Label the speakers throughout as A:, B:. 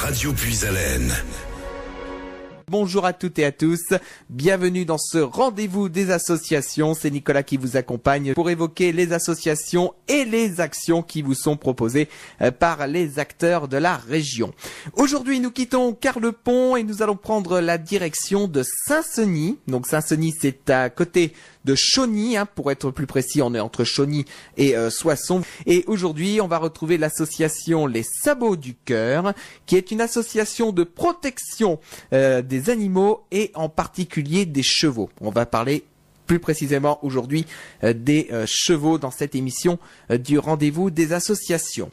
A: Radio Puisalène.
B: Bonjour à toutes et à tous, bienvenue dans ce rendez-vous des associations. C'est Nicolas qui vous accompagne pour évoquer les associations et les actions qui vous sont proposées par les acteurs de la région. Aujourd'hui, nous quittons Carlepont et nous allons prendre la direction de Saint-Senis. Donc Saint-Senis, c'est à côté de Chauny, pour être plus précis, on est entre Chauny et Soissons. Et aujourd'hui, on va retrouver l'association Les Sabots du Cœur, qui est une association de protection des animaux et en particulier des chevaux. On va parler plus précisément aujourd'hui des chevaux dans cette émission du rendez-vous des associations.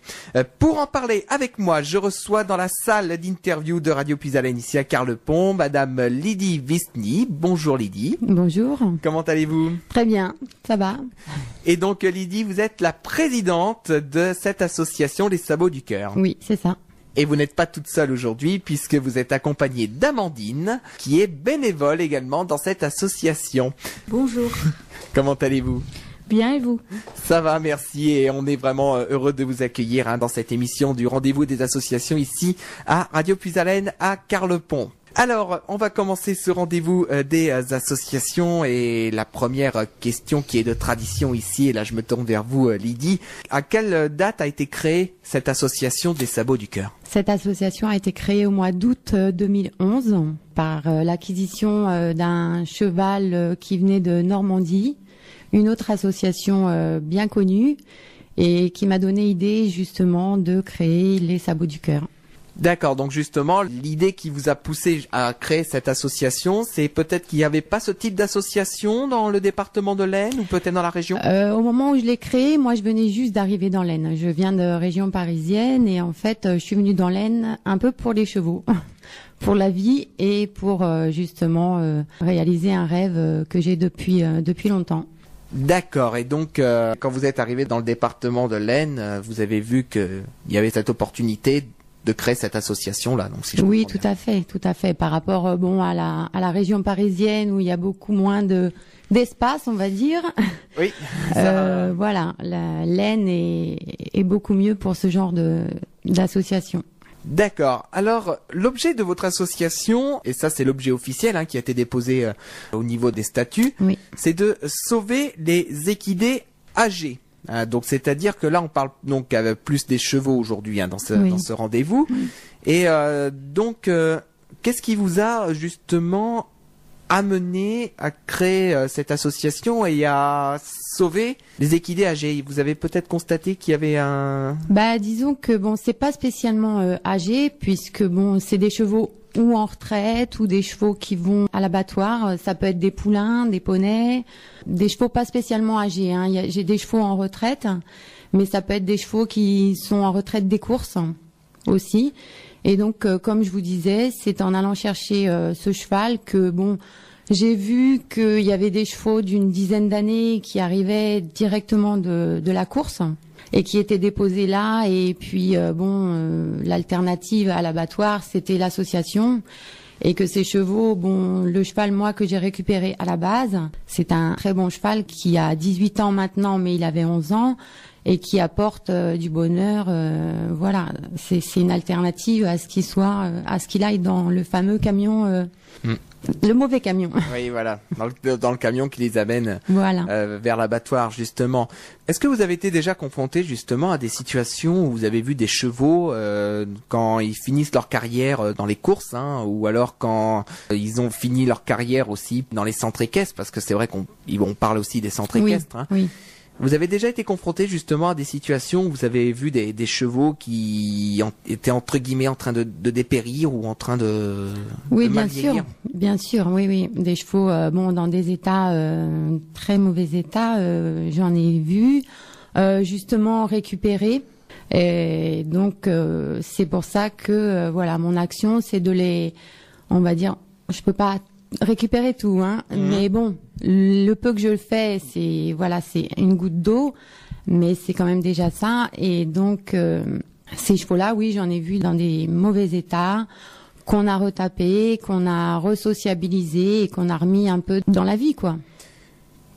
B: Pour en parler avec moi, je reçois dans la salle d'interview de Radio Puisalène ici à Carlepont, Madame Lydie Visny. Bonjour Lydie.
C: Bonjour.
B: Comment allez-vous?
C: Très bien, ça va.
B: Et donc Lydie, vous êtes la présidente de cette association Les Sabots du Cœur.
C: Oui, c'est ça.
B: Et vous n'êtes pas toute seule aujourd'hui puisque vous êtes accompagnée d'Amandine, qui est bénévole également dans cette association.
D: Bonjour.
B: Comment allez-vous?
D: Bien et vous?
B: Ça va, merci, et on est vraiment heureux de vous accueillir dans cette émission du rendez-vous des associations ici à Radio Puisalène à Carlepont. Alors, on va commencer ce rendez-vous des associations et la première question qui est de tradition ici, et là je me tourne vers vous Lydie. À quelle date a été créée cette association des Sabots du Cœur?
C: Cette association a été créée au mois d'août 2011 par l'acquisition d'un cheval qui venait de Normandie, une autre association bien connue et qui m'a donné l'idée justement de créer les Sabots du Cœur.
B: D'accord, donc justement, l'idée qui vous a poussé à créer cette association, c'est peut-être qu'il n'y avait pas ce type d'association dans le département de l'Aisne ou peut-être dans la région?
C: Au moment où je l'ai créé, moi je venais juste d'arriver dans l'Aisne. Je viens de région parisienne et en fait je suis venue dans l'Aisne un peu pour les chevaux, pour la vie et pour justement réaliser un rêve que j'ai depuis longtemps.
B: D'accord, et donc quand vous êtes arrivé dans le département de l'Aisne, vous avez vu qu'il y avait cette opportunité de créer cette association-là. Donc, si je
C: oui,
B: comprends
C: tout à fait. Par rapport à la région parisienne où il y a beaucoup moins d'espace, on va dire.
B: Oui.
C: Voilà, l'Aisne est beaucoup mieux pour ce genre d'association.
B: D'accord. Alors, l'objet de votre association, et ça c'est l'objet officiel qui a été déposé au niveau des statuts,
C: oui,
B: c'est de sauver les équidés âgés. Donc c'est-à-dire que là on parle donc plus des chevaux aujourd'hui dans ce rendez-vous. Oui. Et donc qu'est-ce qui vous a justement amené à créer cette association et à sauver les équidés âgés? Vous avez peut-être constaté qu'il y avait un...
C: disons que c'est pas spécialement âgé puisque c'est des chevaux ou en retraite ou des chevaux qui vont à l'abattoir. Ça peut être des poulains, des poneys, des chevaux pas spécialement âgés. J'ai des chevaux en retraite, mais ça peut être des chevaux qui sont en retraite des courses aussi. Et donc, comme je vous disais, c'est en allant chercher ce cheval que j'ai vu qu'il y avait des chevaux d'une dizaine d'années qui arrivaient directement de la course et qui étaient déposés là. Et puis, l'alternative à l'abattoir, c'était l'association. Et que ces chevaux, le cheval, moi, que j'ai récupéré à la base, c'est un très bon cheval qui a 18 ans maintenant, mais il avait 11 ans. Et qui apporte du bonheur, voilà. C'est une alternative à ce qu'il aille dans le fameux camion, le mauvais camion.
B: Oui, voilà, dans le camion qui les amène
C: voilà.
B: Vers l'abattoir justement. Est-ce que vous avez été déjà confronté justement à des situations où vous avez vu des chevaux quand ils finissent leur carrière dans les courses, ou alors quand ils ont fini leur carrière aussi dans les centres équestres, parce que c'est vrai qu'on parle aussi des centres équestres.
C: Oui.
B: Vous avez déjà été confronté justement à des situations où vous avez vu des chevaux qui étaient entre guillemets en train de dépérir ou en train de
C: bien sûr, bien sûr, oui, des chevaux dans des états très mauvais états, j'en ai vu justement récupérés. Et donc c'est pour ça que mon action c'est de les, on va dire, je peux pas récupérer tout, mais le peu que je le fais, c'est une goutte d'eau, mais c'est quand même déjà ça. Et donc ces chevaux-là, oui, j'en ai vu dans des mauvais états, qu'on a retapé, qu'on a resociabilisé et qu'on a remis un peu dans la vie, quoi.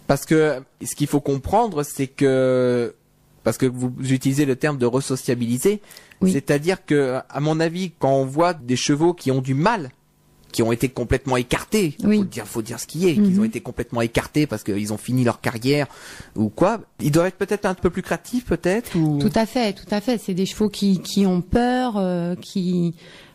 B: Parce que ce qu'il faut comprendre, c'est que parce que vous utilisez le terme de resociabiliser.
C: Oui.
B: C'est-à-dire que, à mon avis, quand on voit des chevaux qui ont du mal, qui ont été complètement écartés,
C: Oui.
B: faut dire ce qui est, qu'ils ont été complètement écartés parce qu'ils ont fini leur carrière ou quoi, ils doivent être peut-être un peu plus créatifs, peut-être, ou...
C: Tout à fait. C'est des chevaux qui ont peur,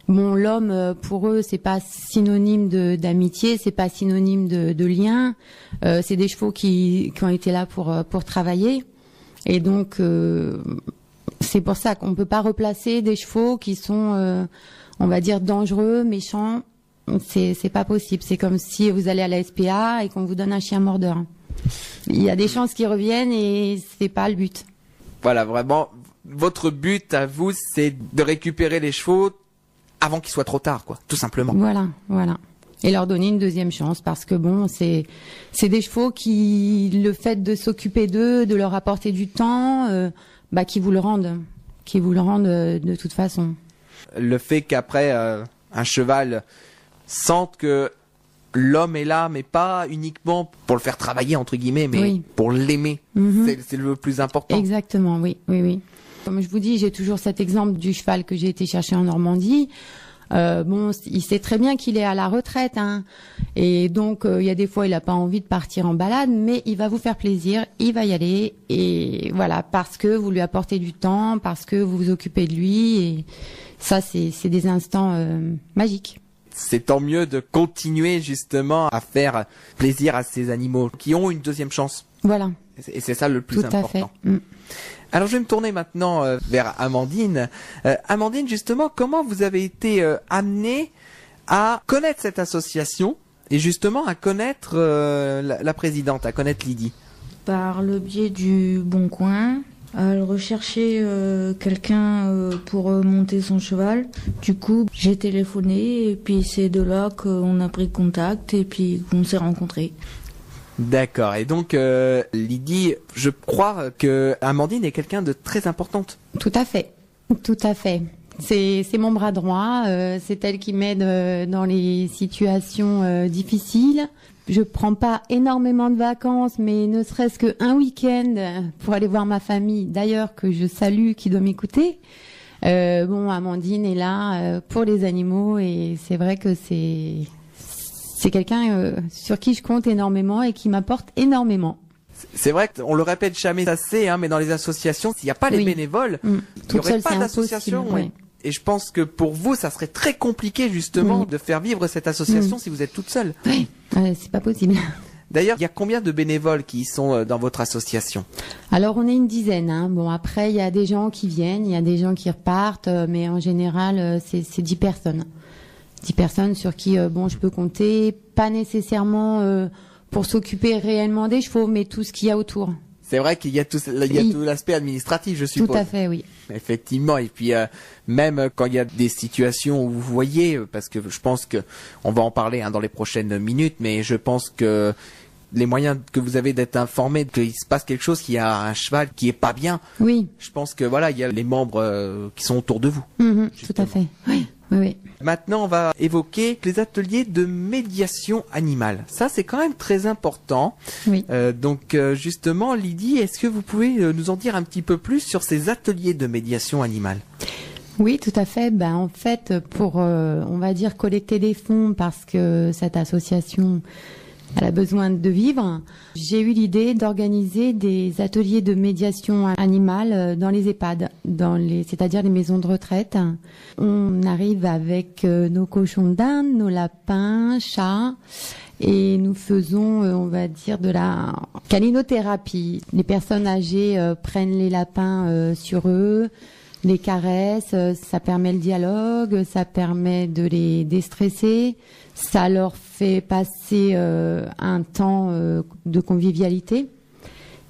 C: bon, l'homme, pour eux, c'est pas synonyme d'amitié, c'est pas synonyme de lien. C'est des chevaux qui ont été là pour travailler. Et donc, c'est pour ça qu'on peut pas replacer des chevaux qui sont, on va dire, dangereux, méchants. C'est pas possible. C'est comme si vous allez à la SPA et qu'on vous donne un chien mordeur. Il y a des chances qu'ils reviennent et c'est pas le but.
B: Voilà, vraiment, votre but à vous, c'est de récupérer les chevaux avant qu'il soit trop tard, quoi, tout simplement.
C: Voilà. Et leur donner une deuxième chance parce que bon, c'est des chevaux qui, le fait de s'occuper d'eux, de leur apporter du temps, qui vous le rendent de toute façon.
B: Le fait qu'après un cheval sente que l'homme est là, mais pas uniquement pour le faire travailler entre guillemets, mais
C: Oui.
B: pour l'aimer, c'est le plus important.
C: Exactement, oui. Comme je vous dis, j'ai toujours cet exemple du cheval que j'ai été chercher en Normandie. Il sait très bien qu'il est à la retraite, hein. Et donc, il y a des fois, il a pas envie de partir en balade, mais il va vous faire plaisir, il va y aller, et voilà, parce que vous lui apportez du temps, parce que vous vous occupez de lui, et ça, c'est des instants magiques.
B: C'est tant mieux de continuer justement à faire plaisir à ces animaux qui ont une deuxième chance.
C: Voilà.
B: Et c'est ça le plus
C: Tout
B: important.
C: à fait.
B: Alors je vais me tourner maintenant vers Amandine. Amandine, justement, comment vous avez été amenée à connaître cette association et justement à connaître la présidente, à connaître Lydie?
A: Par le biais du Bon Coin, elle recherchait quelqu'un pour monter son cheval. Du coup, j'ai téléphoné et puis c'est de là qu'on a pris contact et puis qu'on s'est rencontrés.
B: D'accord. Et donc, Lydie, je crois que Amandine est quelqu'un de très importante.
C: Tout à fait. C'est mon bras droit. C'est elle qui m'aide dans les situations difficiles. Je prends pas énormément de vacances, mais ne serait-ce qu'un week-end pour aller voir ma famille. D'ailleurs, que je salue, qui doit m'écouter. Amandine est là pour les animaux et c'est vrai que c'est quelqu'un sur qui je compte énormément et qui m'apporte énormément.
B: C'est vrai qu'on le répète jamais assez, hein, mais dans les associations, s'il n'y a pas les bénévoles, il n'y aurait pas d'association.
C: Oui.
B: Et je pense que pour vous, ça serait très compliqué justement de faire vivre cette association si vous êtes toute seule.
C: Oui, c'est pas possible.
B: D'ailleurs, il y a combien de bénévoles qui sont dans votre association?
C: Alors, on est une dizaine. Hein. Bon, après, il y a des gens qui viennent, il y a des gens qui repartent, mais en général, c'est 10 personnes. 10 personnes sur qui, je peux compter, pas nécessairement pour s'occuper réellement des chevaux, mais tout ce qu'il y a autour.
B: C'est vrai qu'il y a tout l'aspect administratif, je suppose.
C: Tout à fait, oui.
B: Effectivement. Et puis, même quand il y a des situations où vous voyez, parce que je pense que on va en parler dans les prochaines minutes, mais je pense que les moyens que vous avez d'être informé qu'il se passe quelque chose, qu'il y a un cheval qui est pas bien.
C: Oui.
B: Je pense que voilà, il y a les membres qui sont autour de vous.
C: Tout à fait. Oui.
B: Maintenant, on va évoquer les ateliers de médiation animale. Ça, c'est quand même très important.
C: Oui.
B: Donc, justement, Lydie, est-ce que vous pouvez nous en dire un petit peu plus sur ces ateliers de médiation animale?
C: Oui, tout à fait. En fait, pour, on va dire, collecter des fonds parce que cette association, elle a besoin de vivre, j'ai eu l'idée d'organiser des ateliers de médiation animale dans les EHPAD, c'est-à-dire les maisons de retraite. On arrive avec nos cochons d'Inde, nos lapins, chats, et nous faisons, on va dire, de la câlinothérapie. Les personnes âgées prennent les lapins sur eux, les caresses, ça permet le dialogue, ça permet de les déstresser, ça leur fait passer un temps de convivialité.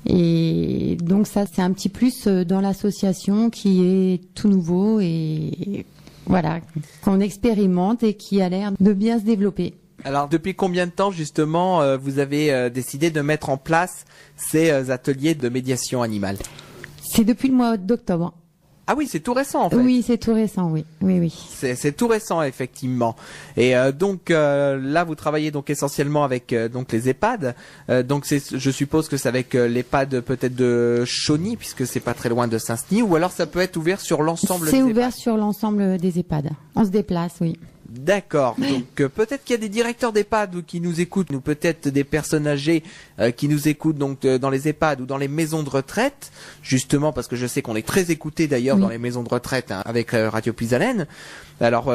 C: Et donc ça, c'est un petit plus dans l'association qui est tout nouveau et voilà, qu'on expérimente et qui a l'air de bien se développer.
B: Alors, depuis combien de temps, justement, vous avez décidé de mettre en place ces ateliers de médiation animale?
C: C'est depuis le mois d'octobre.
B: Ah oui, c'est tout récent en fait.
C: Oui, c'est tout récent, oui. Oui.
B: C'est tout récent effectivement. Et donc là, vous travaillez donc essentiellement avec donc les EHPAD. Donc je suppose que c'est avec l'EHPAD peut-être de Chauny, puisque c'est pas très loin de Saint-Denis, ou alors ça peut être ouvert sur l'ensemble des
C: C'est
B: EHPAD.
C: ouvert sur l'ensemble des EHPAD. On se déplace, oui.
B: D'accord. Donc peut-être qu'il y a des directeurs d'EHPAD qui nous écoutent, ou peut-être des personnes âgées qui nous écoutent donc dans les EHPAD ou dans les maisons de retraite, justement parce que je sais qu'on est très écoutés d'ailleurs dans les maisons de retraite avec Radio Puisalène. Alors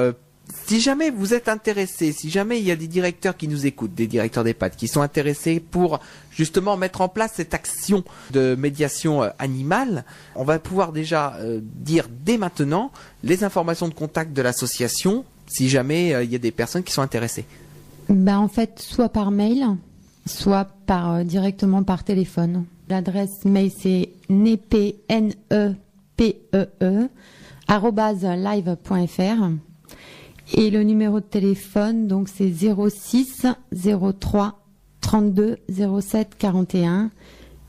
B: si jamais vous êtes intéressés, si jamais il y a des directeurs qui nous écoutent, des directeurs d'EHPAD qui sont intéressés pour justement mettre en place cette action de médiation animale, on va pouvoir déjà dire dès maintenant les informations de contact de l'association si jamais il y a des personnes qui sont intéressées.
C: En fait, soit par mail, soit directement par téléphone. L'adresse mail c'est nepee @live.fr et le numéro de téléphone donc c'est 06 03 32 07 41.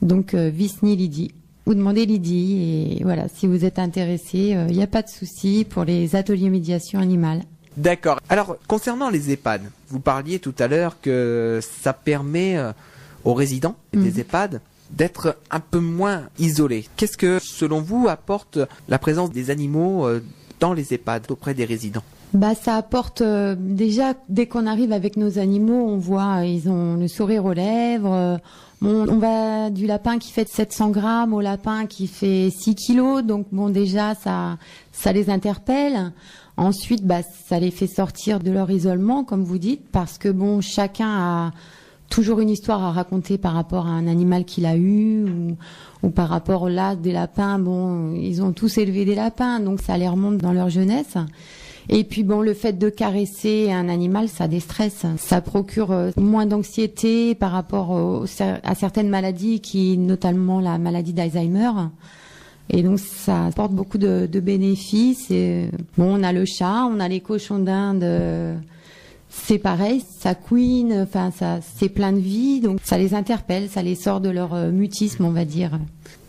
C: Donc Visny Lydie. Vous demandez Lydie et voilà, si vous êtes intéressé, il n'y a pas de souci pour les ateliers médiation animale.
B: D'accord. Alors, concernant les EHPAD, vous parliez tout à l'heure que ça permet aux résidents des EHPAD d'être un peu moins isolés. Qu'est-ce que, selon vous, apporte la présence des animaux dans les EHPAD auprès des résidents ?
C: Ça apporte déjà, dès qu'on arrive avec nos animaux, on voit, ils ont le sourire aux lèvres. On va du lapin qui fait 700 grammes au lapin qui fait 6 kilos. Donc déjà, ça les interpelle. Ensuite, ça les fait sortir de leur isolement, comme vous dites, parce que chacun a toujours une histoire à raconter par rapport à un animal qu'il a eu ou par rapport là des lapins. Ils ont tous élevé des lapins, donc ça les remonte dans leur jeunesse. Et puis le fait de caresser un animal, ça déstresse, ça procure moins d'anxiété par rapport à certaines maladies, notamment la maladie d'Alzheimer. Et donc ça apporte beaucoup de bénéfices. Et, on a le chat, on a les cochons d'Inde. C'est pareil, ça couine, c'est plein de vie, donc ça les interpelle, ça les sort de leur mutisme, on va dire.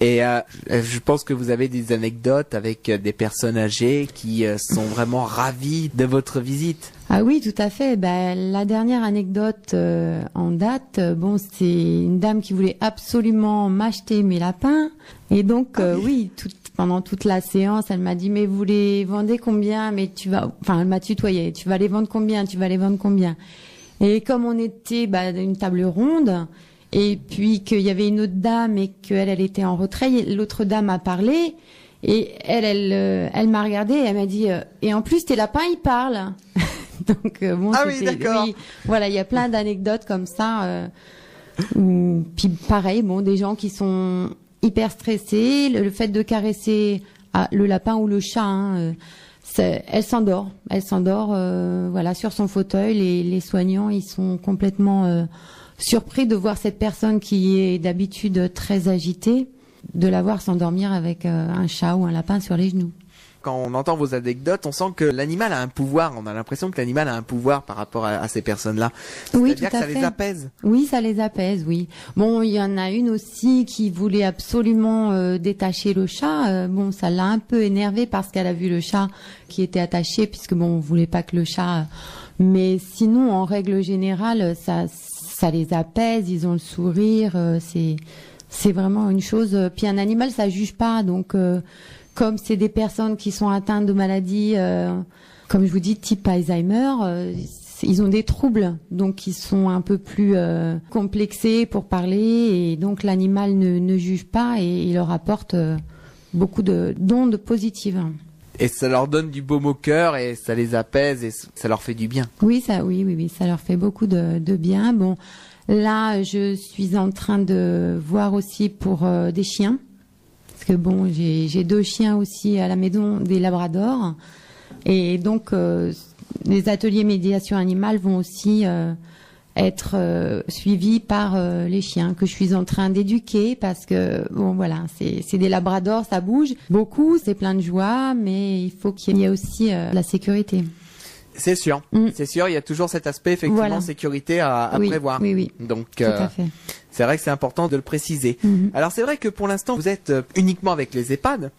B: Et je pense que vous avez des anecdotes avec des personnes âgées qui sont vraiment ravies de votre visite.
C: Ah oui, tout à fait. La dernière anecdote en date, c'est une dame qui voulait absolument m'acheter mes lapins. Et donc, pendant toute la séance, elle m'a dit, mais vous les vendez combien? Elle m'a tutoyé. Tu vas les vendre combien? Tu vas les vendre combien? Et comme on était une table ronde, et puis qu'il y avait une autre dame et qu'elle était en retrait, l'autre dame a parlé. Et elle m'a regardée et elle m'a dit et en plus tes lapins ils parlent. Donc
B: oui, d'accord.
C: Oui, voilà, il y a plein d'anecdotes comme ça. Puis pareil, des gens qui sont hyper stressés, le fait de caresser le lapin ou le chat, elle s'endort. Voilà, sur son fauteuil. Les soignants, ils sont complètement surpris de voir cette personne qui est d'habitude très agitée, de la voir s'endormir avec un chat ou un lapin sur les genoux.
B: Quand on entend vos anecdotes, on sent que l'animal a un pouvoir. On a l'impression que l'animal a un pouvoir par rapport à ces personnes-là.
C: Oui,
B: c'est-à-dire
C: tout à
B: que ça
C: fait.
B: les apaise.
C: Oui, ça les apaise, oui. Il y en a une aussi qui voulait absolument détacher le chat. Ça l'a un peu énervée parce qu'elle a vu le chat qui était attaché, puisque on voulait pas que le chat... Mais sinon, en règle générale, ça les apaise, ils ont le sourire, c'est vraiment une chose. Puis un animal, ça juge pas, donc comme c'est des personnes qui sont atteintes de maladies, comme je vous dis, type Alzheimer, ils ont des troubles, donc ils sont un peu plus complexés pour parler, et donc l'animal ne juge pas et il leur apporte beaucoup d'ondes positives.
B: Et ça leur donne du baume au cœur et ça les apaise et ça leur fait du bien.
C: Oui, ça leur fait beaucoup de bien. Là, je suis en train de voir aussi pour des chiens. Parce que j'ai 2 chiens aussi à la maison, des labradors. Et donc, les ateliers médiation animale vont aussi être suivis par les chiens que je suis en train d'éduquer, parce que c'est des labradors, ça bouge beaucoup, c'est plein de joie, mais il faut qu'il y ait aussi la sécurité.
B: C'est sûr, c'est sûr, il y a toujours cet aspect effectivement sécurité à prévoir.
C: Oui.
B: Donc
C: tout à fait.
B: C'est vrai que c'est important de le préciser. Alors c'est vrai que pour l'instant vous êtes uniquement avec les EHPAD.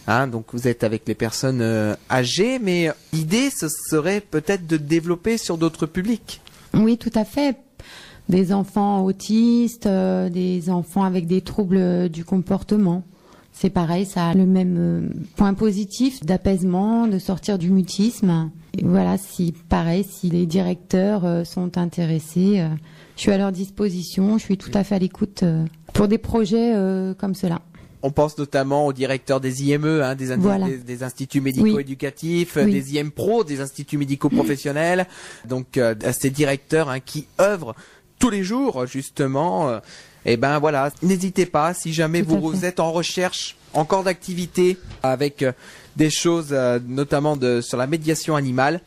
B: Hein, donc vous êtes avec les personnes âgées, mais l'idée ce serait peut-être de développer sur d'autres publics.
C: Oui, tout à fait. Des enfants autistes, des enfants avec des troubles du comportement. C'est pareil, ça a le même point positif d'apaisement, de sortir du mutisme. Et voilà, si les directeurs sont intéressés, je suis à leur disposition, je suis tout à fait à l'écoute pour des projets comme cela.
B: On pense notamment aux directeurs des IME, hein, des instituts médico-éducatifs, des IM Pro, des instituts médico-professionnels. Donc à ces directeurs qui œuvrent tous les jours justement. Et ben voilà, n'hésitez pas si jamais vous êtes en recherche encore d'activités avec des choses notamment sur la médiation animale.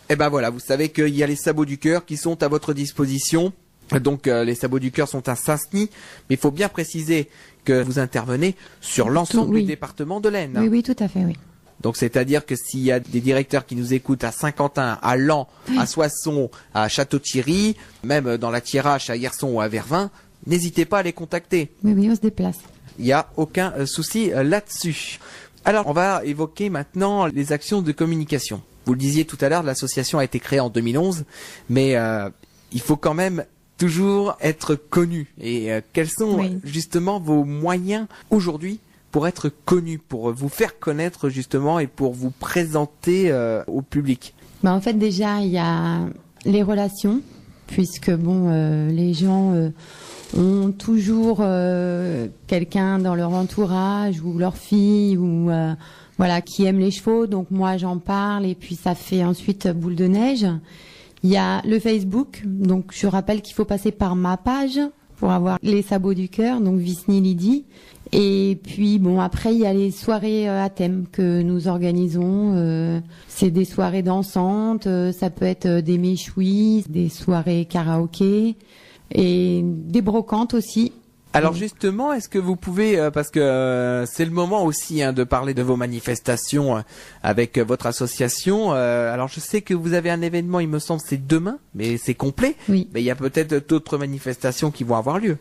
B: Et ben voilà, vous savez qu'il y a les sabots du cœur qui sont à votre disposition. Donc les sabots du cœur sont à Saint-Denis, mais il faut bien préciser que vous intervenez sur l'ensemble du département de l'Aisne.
C: Oui, tout à fait, oui.
B: Donc c'est-à-dire que s'il y a des directeurs qui nous écoutent à Saint-Quentin, à Laon, à Soissons, à Château-Thierry, même dans la Thiérache, à Hirson ou à Vervins, n'hésitez pas à les contacter.
C: Oui, on se déplace.
B: Il n'y a aucun souci là-dessus. Alors on va évoquer maintenant les actions de communication. Vous le disiez tout à l'heure, l'association a été créée en 2011, mais il faut quand même toujours être connu. Et quels sont justement vos moyens aujourd'hui pour être connu, pour vous faire connaître justement et pour vous présenter au public?
C: En fait, déjà, il y a les relations, puisque les gens ont toujours quelqu'un dans leur entourage ou leur fille ou qui aime les chevaux. Donc moi, j'en parle et puis ça fait ensuite boule de neige. Il y a le Facebook, donc je rappelle qu'il faut passer par ma page pour avoir les sabots du cœur, donc Visni Lydie. Et puis après il y a les soirées à thème que nous organisons. C'est des soirées dansantes, ça peut être des méchouis, des soirées karaoké et des brocantes aussi.
B: Alors justement, est-ce que vous pouvez, parce que c'est le moment aussi de parler de vos manifestations avec votre association. Alors je sais que vous avez un événement, il me semble, c'est demain, mais c'est complet.
C: Oui.
B: Mais il y a peut-être d'autres manifestations qui vont avoir lieu.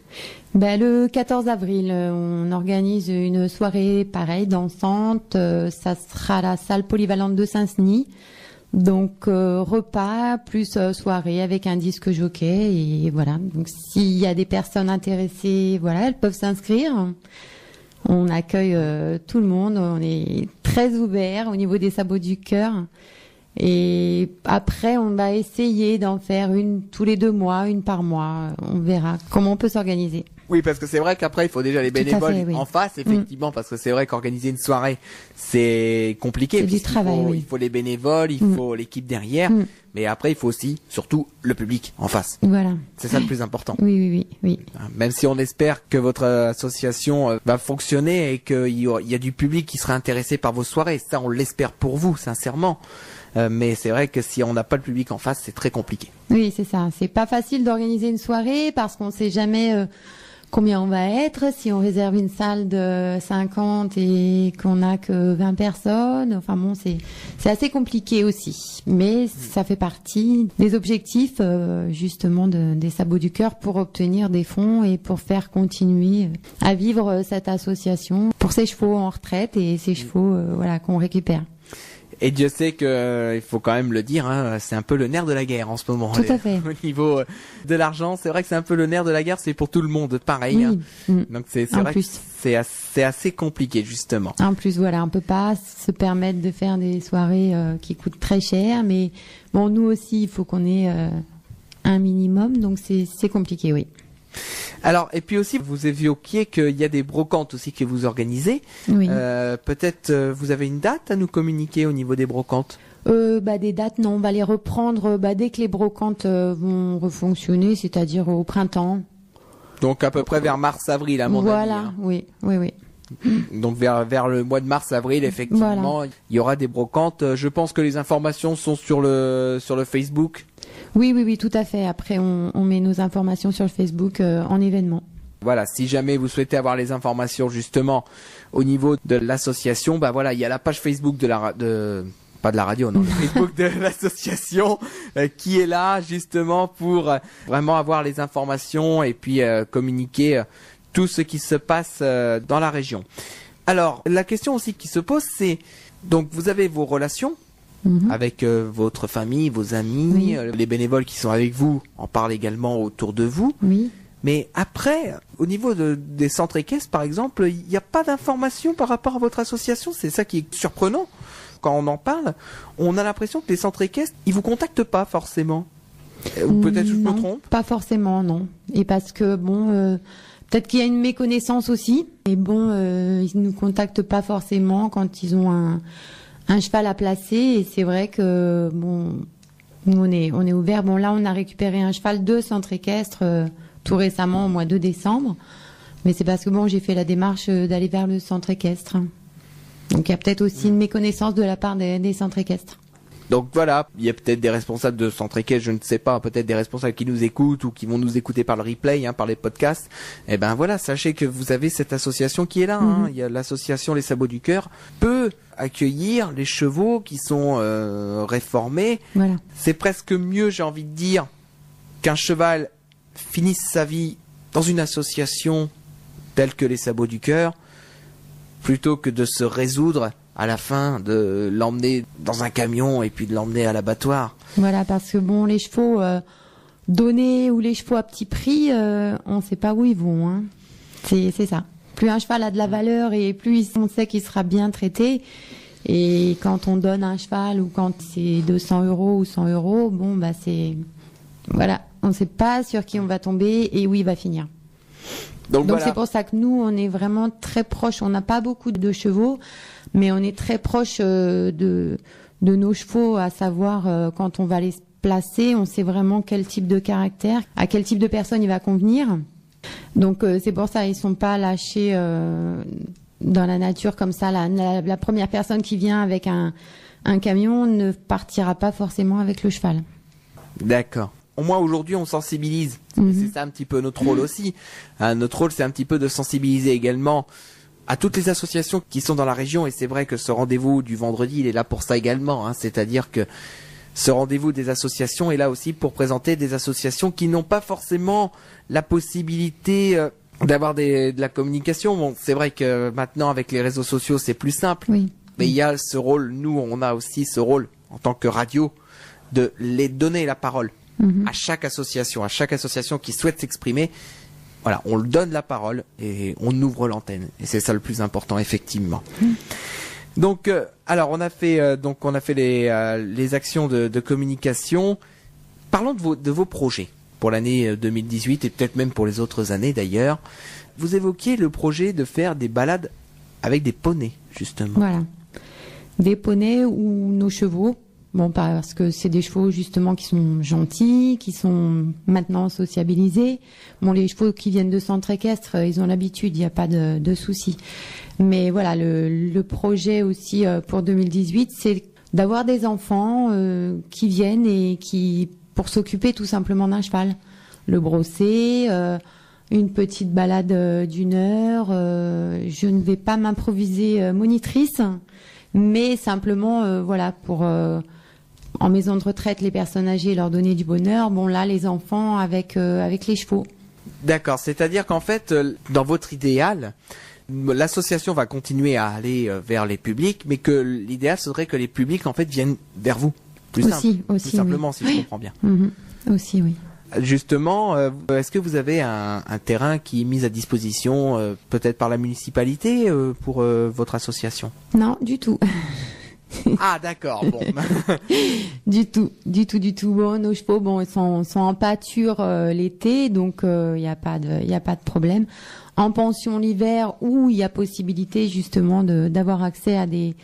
C: Le 14 avril, on organise une soirée pareille, dansante. Ça sera à la salle polyvalente de Saint-Denis. Donc repas plus soirée avec un disque jockey et voilà. Donc s'il y a des personnes intéressées, elles peuvent s'inscrire. On accueille tout le monde, on est très ouvert au niveau des sabots du cœur. Et après, on va essayer d'en faire une tous les 2 mois, une par mois. On verra comment on peut s'organiser.
B: Oui, parce que c'est vrai qu'après, il faut déjà les bénévoles en face, effectivement, parce que c'est vrai qu'organiser une soirée, c'est compliqué.
C: C'est du travail,
B: il faut les bénévoles, il faut l'équipe derrière, mais après, il faut aussi, surtout, le public en face.
C: Voilà.
B: C'est ça le plus important.
C: Oui.
B: Même si on espère que votre association va fonctionner et qu'il y a du public qui sera intéressé par vos soirées, ça, on l'espère pour vous, sincèrement. Mais c'est vrai que si on n'a pas le public en face, c'est très compliqué.
C: Oui, c'est ça. C'est pas facile d'organiser une soirée parce qu'on sait jamais combien on va être. Si on réserve une salle de 50 et qu'on n'a que 20 personnes, c'est assez compliqué aussi. Mais ça fait partie des objectifs justement des sabots du cœur pour obtenir des fonds et pour faire continuer à vivre cette association pour ces chevaux en retraite et ces chevaux qu'on récupère.
B: Et Dieu sait que, il faut quand même le dire, c'est un peu le nerf de la guerre en ce moment.
C: Tout à fait.
B: Au niveau de l'argent, c'est vrai que c'est un peu le nerf de la guerre, c'est pour tout le monde, pareil. Donc c'est vrai que c'est assez compliqué, justement.
C: En plus, on peut pas se permettre de faire des soirées qui coûtent très cher, mais nous aussi, il faut qu'on ait un minimum, donc c'est compliqué, oui.
B: Alors, et puis aussi, vous évoquiez qu'il y a des brocantes aussi que vous organisez.
C: Oui.
B: Peut-être vous avez une date à nous communiquer au niveau des brocantes?
C: Des dates, non, on va les reprendre dès que les brocantes vont refonctionner, c'est-à-dire au printemps.
B: Donc à peu près vers mars-avril, à mon avis.
C: Voilà, oui.
B: Donc vers le mois de mars-avril, effectivement, il y aura des brocantes. Je pense que les informations sont sur le Facebook.
C: Oui, tout à fait. Après, on met nos informations sur le Facebook en événement.
B: Voilà, si jamais vous souhaitez avoir les informations justement au niveau de l'association, il y a la page Facebook pas de la radio, non, le Facebook de l'association qui est là justement pour vraiment avoir les informations et puis communiquer tout ce qui se passe dans la région. Alors, la question aussi qui se pose, c'est, donc vous avez vos relations avec votre famille, vos amis, les bénévoles qui sont avec vous en parlent également autour de vous.
C: Oui.
B: Mais après, au niveau des centres équestres, par exemple, il n'y a pas d'informations par rapport à votre association. C'est ça qui est surprenant. Quand on en parle, on a l'impression que les centres équestres, ils vous contactent pas forcément. Ou peut-être je me trompe.
C: Pas forcément, non. Et parce que bon, peut-être qu'il y a une méconnaissance aussi. Et bon, ils nous contactent pas forcément quand ils ont un cheval à placer. Et c'est vrai que bon, nous on est ouvert. Bon là, on a récupéré un cheval de centre équestre tout récemment au mois de décembre. Mais c'est parce que bon, j'ai fait la démarche d'aller vers le centre équestre. Donc il y a peut-être aussi une méconnaissance de la part des centres équestres.
B: Donc voilà, il y a peut-être des responsables de centres équestres, je ne sais pas, peut-être des responsables qui nous écoutent ou qui vont nous écouter par le replay, par les podcasts. Eh ben voilà, sachez que vous avez cette association qui est là. Il y a l'association Les Sabots du Cœur peut accueillir les chevaux qui sont réformés.
C: Voilà.
B: C'est presque mieux, j'ai envie de dire, qu'un cheval finisse sa vie dans une association telle que Les Sabots du Cœur, plutôt que de se résoudre à la fin de l'emmener dans un camion et puis de l'emmener à l'abattoir.
C: Voilà, parce que bon, les chevaux donnés ou les chevaux à petit prix, on ne sait pas où ils vont. Hein. C'est ça. Plus un cheval a de la valeur et plus on sait qu'il sera bien traité. Et quand on donne un cheval ou quand c'est 200 € ou 100 €, bon, bah c'est... Voilà, on ne sait pas sur qui on va tomber et où il va finir. Donc voilà. C'est pour ça que nous, on est vraiment très proches. On n'a pas beaucoup de chevaux, mais on est très proche de nos chevaux, à savoir quand on va les placer, on sait vraiment quel type de caractère, à quel type de personne il va convenir. Donc c'est pour ça ils sont pas lâchés dans la nature comme ça. La première personne qui vient avec un camion ne partira pas forcément avec le cheval.
B: D'accord. Au moins aujourd'hui on sensibilise. C'est ça un petit peu notre rôle aussi. Notre rôle c'est un petit peu de sensibiliser également à toutes les associations qui sont dans la région, et c'est vrai que ce rendez-vous du vendredi il est là pour ça également. C'est-à-dire que ce rendez-vous des associations est là aussi pour présenter des associations qui n'ont pas forcément la possibilité d'avoir de la communication. Bon, c'est vrai que maintenant avec les réseaux sociaux c'est plus simple.
C: Oui.
B: Mais il y a ce rôle, nous on a aussi ce rôle en tant que radio de les donner la parole. À chaque association qui souhaite s'exprimer, voilà, on le donne la parole et on ouvre l'antenne. Et c'est ça le plus important, effectivement. Donc, alors on a fait les actions de communication. Parlons de vos projets pour l'année 2018 et peut-être même pour les autres années d'ailleurs. Vous évoquiez le projet de faire des balades avec des poneys, justement. Voilà,
C: des poneys ou nos chevaux. Bon, parce que c'est des chevaux justement qui sont gentils, qui sont maintenant sociabilisés. Bon, les chevaux qui viennent de centre équestre, ils ont l'habitude, il n'y a pas de souci. Mais voilà, le projet aussi pour 2018, c'est d'avoir des enfants qui viennent et qui pour s'occuper tout simplement d'un cheval, le brosser, une petite balade d'1 heure. Je ne vais pas m'improviser monitrice, mais simplement voilà pour en maison de retraite, les personnes âgées, leur donner du bonheur. Bon, là, les enfants avec les chevaux.
B: D'accord. C'est-à-dire qu'en fait, dans votre idéal, l'association va continuer à aller vers les publics, mais que l'idéal serait que les publics, en fait, viennent vers vous. Plus simplement, si je comprends bien.
C: Aussi, oui.
B: Justement, est-ce que vous avez un terrain qui est mis à disposition, peut-être par la municipalité, pour votre association?
C: Non, du tout.
B: Ah d'accord, bon.
C: Du tout. Bon, nos chevaux, bon, ils sont en pâture l'été, donc il y a pas de problème. En pension l'hiver, où il y a possibilité justement d'avoir accès à des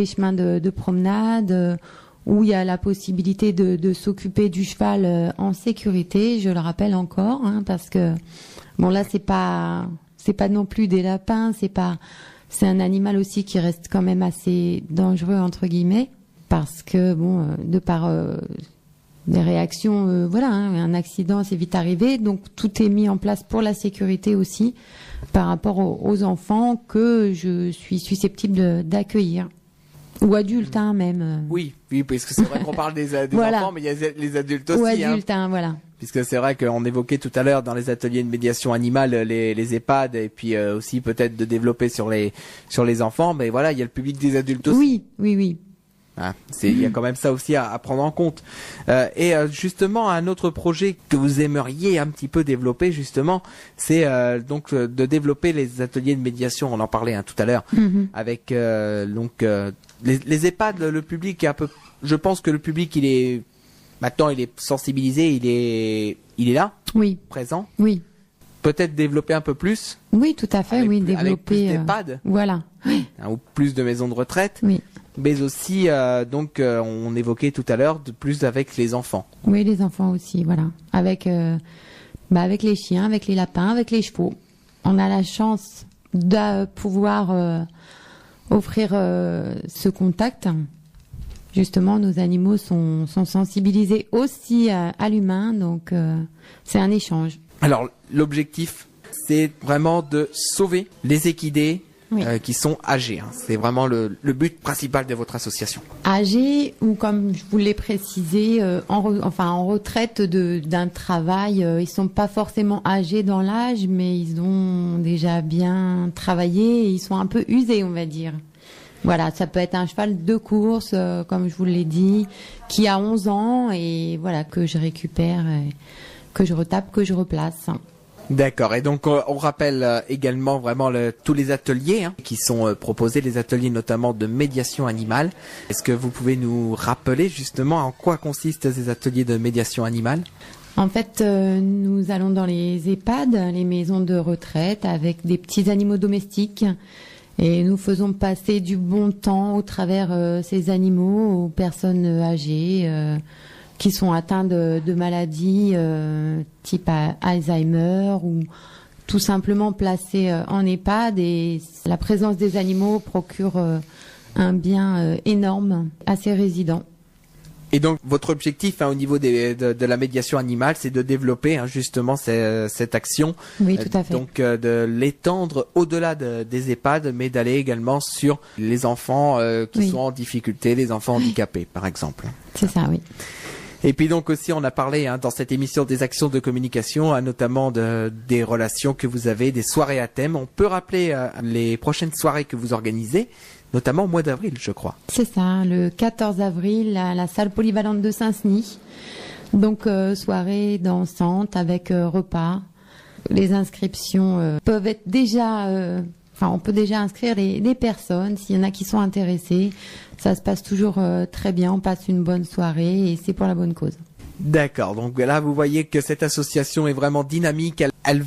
C: chemins de promenade, où il y a la possibilité de s'occuper du cheval en sécurité. Je le rappelle encore, parce que bon là c'est pas non plus des lapins, c'est un animal aussi qui reste quand même assez dangereux entre guillemets, parce que bon, de par des réactions, voilà, un accident c'est vite arrivé, donc tout est mis en place pour la sécurité aussi, par rapport aux enfants que je suis susceptible d'accueillir. Ou adultes, hein, même.
B: Oui, parce que c'est vrai qu'on parle des
C: voilà.
B: enfants, mais il y a les adultes aussi.
C: Ou adultes, hein, voilà.
B: Puisque c'est vrai qu'on évoquait tout à l'heure dans les ateliers de médiation animale les EHPAD et puis aussi peut-être de développer sur les enfants, mais voilà, il y a le public des adultes aussi.
C: Oui.
B: Ah, il y a quand même ça aussi à prendre en compte. Et justement, un autre projet que vous aimeriez un petit peu développer, justement, c'est donc de développer les ateliers de médiation. On en parlait tout à l'heure, avec les EHPAD, le public est un peu. Je pense que le public, maintenant, il est sensibilisé, il est là, présent.
C: Oui.
B: Peut-être développer un peu plus.
C: Oui, tout à fait. Développer.
B: Avec plus d'EHPAD.
C: Voilà.
B: Ou plus de maisons de retraite.
C: Oui.
B: Mais aussi, on évoquait tout à l'heure, plus avec les enfants.
C: Oui, les enfants aussi, voilà. Avec les chiens, avec les lapins, avec les chevaux. On a la chance de pouvoir offrir ce contact. Justement, nos animaux sont sensibilisés aussi à l'humain, donc c'est un échange.
B: Alors, l'objectif, c'est vraiment de sauver les équidés qui sont âgés. C'est vraiment le but principal de votre association.
C: Âgés ou, comme je vous l'ai précisé, en retraite d'un travail. Ils sont pas forcément âgés dans l'âge, mais ils ont déjà bien travaillé et ils sont un peu usés, on va dire. Voilà, ça peut être un cheval de course, comme je vous l'ai dit, qui a 11 ans et voilà, que je récupère, que je retape, que je replace.
B: D'accord. Et donc, on rappelle également vraiment tous les ateliers qui sont proposés, les ateliers notamment de médiation animale. Est-ce que vous pouvez nous rappeler justement en quoi consistent ces ateliers de médiation animale ?
C: En fait, nous allons dans les EHPAD, les maisons de retraite, avec des petits animaux domestiques. Et nous faisons passer du bon temps au travers ces animaux aux personnes âgées qui sont atteintes de maladies type Alzheimer ou tout simplement placées en EHPAD. Et la présence des animaux procure un bien énorme à ces résidents.
B: Et donc, votre objectif au niveau de la médiation animale, c'est de développer justement cette action.
C: Oui, tout à fait.
B: Donc, de l'étendre au-delà des EHPAD, mais d'aller également sur les enfants qui sont en difficulté, les enfants handicapés, par exemple.
C: C'est ça, oui.
B: Et puis donc aussi, on a parlé dans cette émission des actions de communication, notamment des relations que vous avez, des soirées à thème. On peut rappeler les prochaines soirées que vous organisez, notamment au mois d'avril, je crois.
C: C'est ça, le 14 avril, à la salle polyvalente de Saint-Senis. Donc, soirée dansante avec repas. Les inscriptions peuvent être déjà... on peut déjà inscrire les personnes, s'il y en a qui sont intéressées. Ça se passe toujours très bien, on passe une bonne soirée et c'est pour la bonne cause.
B: D'accord, donc là vous voyez que cette association est vraiment dynamique, elle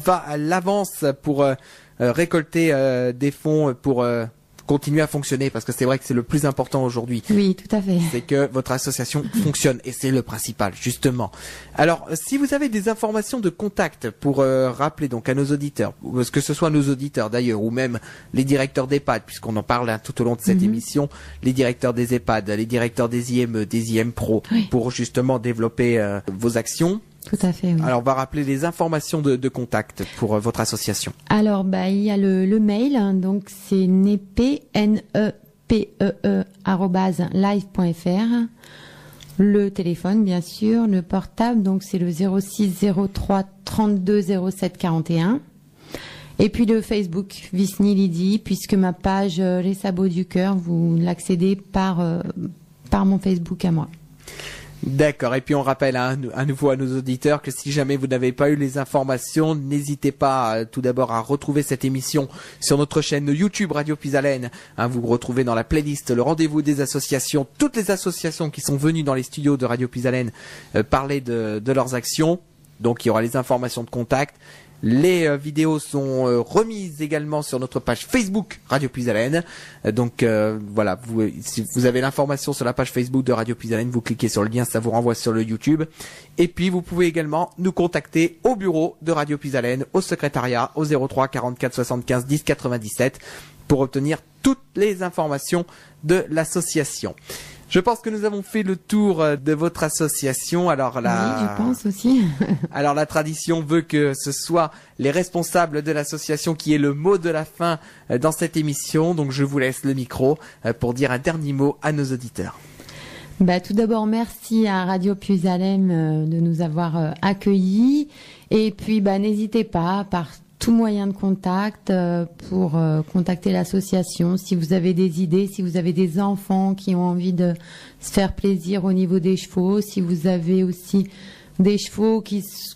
B: avance pour récolter des fonds pour continuer à fonctionner, parce que c'est vrai que c'est le plus important aujourd'hui.
C: Oui, tout à fait.
B: C'est que votre association fonctionne et c'est le principal, justement. Alors, si vous avez des informations de contact pour rappeler donc à nos auditeurs, que ce soit nos auditeurs d'ailleurs, ou même les directeurs d'EHPAD, puisqu'on en parle tout au long de cette émission, les directeurs des EHPAD, les directeurs des IME, des IM Pro, pour justement développer vos actions.
C: Tout à fait, oui.
B: Alors, on va rappeler les informations de contact pour votre association.
C: Alors, il y a le mail, donc c'est nepee, @live.fr. Le téléphone, bien sûr, le portable, donc c'est le 06 03 32 07 41. Et puis le Facebook, Visny Lydie, puisque ma page Les Sabots du Cœur, vous l'accédez par mon Facebook à moi.
B: D'accord. Et puis on rappelle à nouveau à nos auditeurs que si jamais vous n'avez pas eu les informations, n'hésitez pas tout d'abord à retrouver cette émission sur notre chaîne YouTube Radio Puisalène. Vous retrouvez dans la playlist le rendez-vous des associations, toutes les associations qui sont venues dans les studios de Radio Puisalène parler de leurs actions. Donc il y aura les informations de contact. Les vidéos sont remises également sur notre page Facebook Radio Puisalène. Donc voilà, si vous avez l'information sur la page Facebook de Radio Puisalène, vous cliquez sur le lien, ça vous renvoie sur le YouTube. Et puis vous pouvez également nous contacter au bureau de Radio Puisalène, au secrétariat, au 03 44 75 10 97 pour obtenir toutes les informations de l'association. Je pense que nous avons fait le tour de votre association. Alors
C: Oui, je pense aussi.
B: Alors la tradition veut que ce soit les responsables de l'association qui aient le mot de la fin dans cette émission. Donc je vous laisse le micro pour dire un dernier mot à nos auditeurs.
C: Tout d'abord, merci à Radio Puisalem de nous avoir accueillis. Et puis, n'hésitez pas, par tout moyen de contact, pour contacter l'association. Si vous avez des idées, si vous avez des enfants qui ont envie de se faire plaisir au niveau des chevaux, si vous avez aussi des chevaux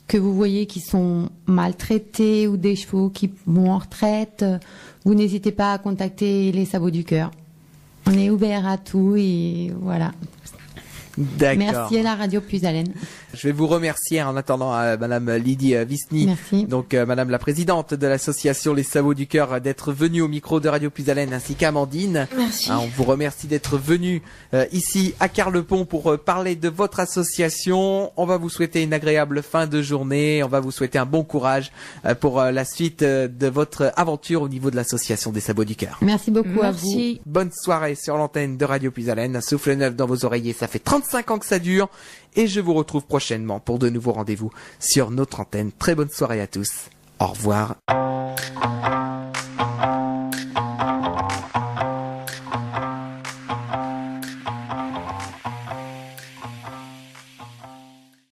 C: que vous voyez qui sont maltraités ou des chevaux qui vont en retraite, vous n'hésitez pas à contacter les Sabots du Cœur. On est ouvert à tout et voilà.
B: D'accord.
C: Merci à la Radio Puisalène.
B: Je vais vous remercier en attendant Madame Lydie Visny,
C: Merci.
B: donc Madame la présidente de l'association Les Sabots du Cœur, d'être venue au micro de Radio Puisalène, ainsi qu'Amandine.
A: Merci.
B: On vous remercie d'être venue ici à Carlepont pour parler de votre association. On va vous souhaiter une agréable fin de journée. On va vous souhaiter un bon courage pour la suite de votre aventure au niveau de l'association des Sabots du Cœur.
C: Merci beaucoup à vous.
A: Merci.
B: Bonne soirée sur l'antenne de Radio Puisalène. Souffle neuf dans vos oreillers, ça fait 35 ans que ça dure. Et je vous retrouve prochainement pour de nouveaux rendez-vous sur notre antenne. Très bonne soirée à tous. Au revoir.